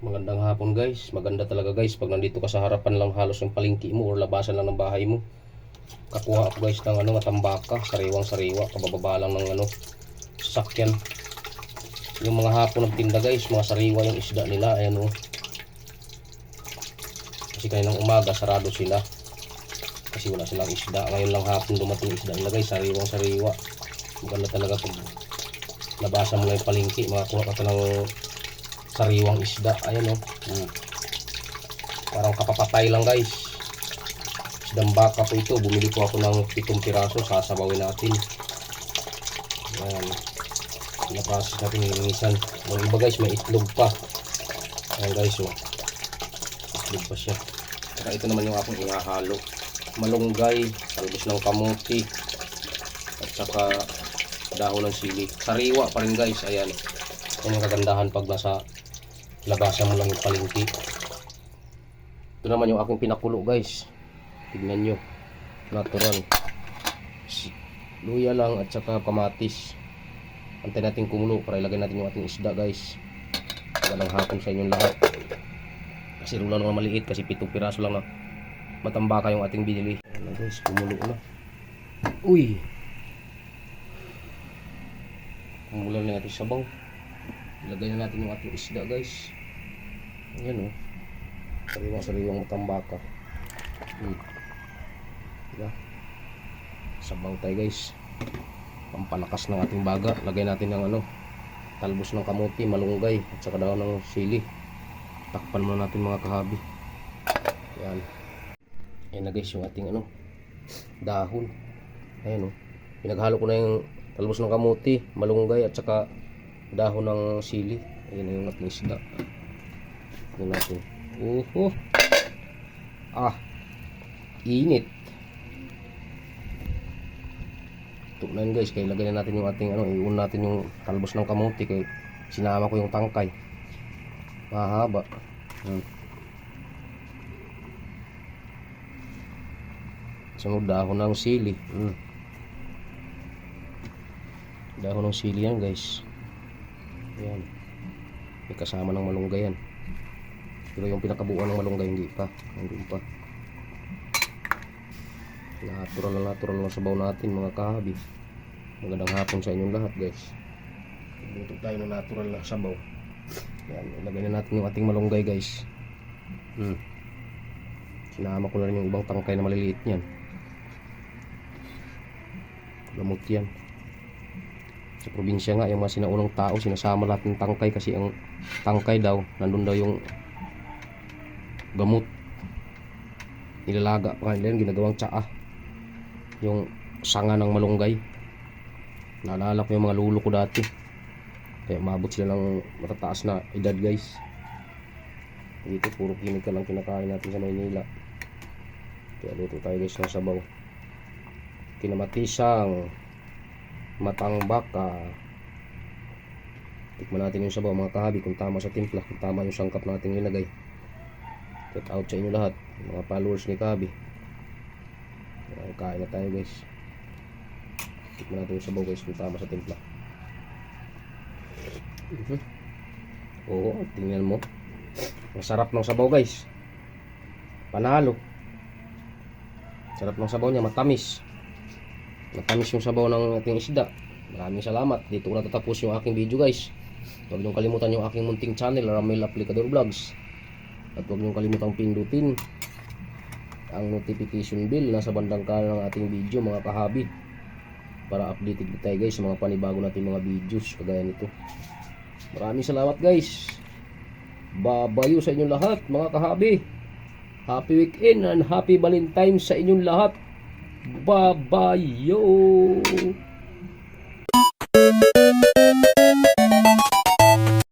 Magandang hapon guys. Maganda talaga guys pag nandito ka sa harapan lang halos ng palengke mo or labasan lang ng bahay mo. Kakuha ako guys ng matambaka, sariwang sariwa, kabababa lang ng sasakyan. Yung mga hapon nagtinda guys, mga sariwa yung isda nila, ayan oh. Kasi kaninang umaga sarado sila. Kasi wala silang isda. Ngayon lang hapon dumating isda nila guys, sariwang sariwa. Maganda talaga pag labasan mo lang yung palengke, makakuha ka ng sariwang isda, ayan oh. Parang kapapatay lang guys. Isdang baka po ito. Bumili po ako ng 7 piraso, sasabawin natin. Ayan, pinaprocess natin, nilinisan. Yung iba guys may itlog pa. Ayan guys oh, itlog pa siya. Saka ito naman yung akong ihahalo, malunggay, talbos ng kamuti, at saka dahon ng sili. Sariwa pa rin guys, ayan. Yan yung kagandahan pag nasa labasan mo lang yung palengke. Ito naman yung aking pinakulo guys. Tignan nyo, natural. Luya lang at saka kamatis. Antay natin kumulo para ilagay natin yung ating isda guys. Magandang hapon sa inyong lahat. Kasi rula lang maliit, kasi 7 piraso lang na matambaka yung ating binili. Ayan guys, kumulo na. Uy, kumulo na natin sabaw. Ilagay na natin yung ating isda guys. Ayan o, sariwang matambaka. Diba? Sabaw tayo guys, pampalakas ng ating baga. Lagay natin ng talbos ng kamuti, malunggay, at saka daw ng sili. Takpan muna natin mga kahabi. Ayan. Ayan na guys yung ating dahon. Ayan o, pinaghalo ko na yung talbos ng kamuti, malunggay, at saka dahon ng sili. Ayan na yung ating isda. Ayan natin. Init. Tunan guys, kaya lagay na natin yung ating iun natin yung talbos ng kamuti, kaya sinama ko yung tangkay. Mahaba. Sunod dahon ng sili. Dahon ng sili yan guys. Ayan. May kasama ng malunggay yan. Pero yung pinakabuuan ng malunggay hindi pa. Nandun pa. Natural lang sabaw natin mga kahabi. Magandang hapon sa inyong lahat guys. Luto tayo ng natural na sabaw. Yan, ilagay na natin yung ating malunggay guys. Sinama ko na rin yung ibang tangkay na maliliit niyan. Gamot yan. Sa probinsya nga, yung mga sinaunang tao, sinasama lahat ng tangkay kasi ang tangkay daw, nandun daw yung gamot. Nilalaga pa kanila yan, ginagawang tsaa. Yung sanga ng malunggay. Naalala ko yung mga lulo ko dati. Kaya umabot sila ng matataas na edad guys. Dito puro chemical lang kinakain natin sa Maynila. Kaya luto tayo guys ng sabaw. Kinamatisang matambaka. Tikman natin yung sabaw mga kahabi kung tama sa timpla, kung tama yung sangkap natin ilagay. Shout out sa inyo lahat, mga followers ni Kabi. Kain na tayo guys. Tikman natin yung sabaw guys kung tama sa timpla. Oo, tingnan mo. Ang sarap ng sabaw guys. Panalo. Sarap ng sabaw niya, matamis. Matamis yung sabaw ng ating isda. Maraming salamat. Dito ko natatapos yung aking video guys. Huwag niyong kalimutan yung aking munting channel, Ramil Aplicador Vlogs. At huwag niyong kalimutang pindutin ang notification bell nasa bandang kanan ng ating video mga kahabi, para updated tayo guys sa mga panibago natin mga videos kagaya nito. Maraming salamat guys. Babayo sa inyong lahat mga kahabi. Happy weekend and happy Valentine's sa inyong lahat. Babayo.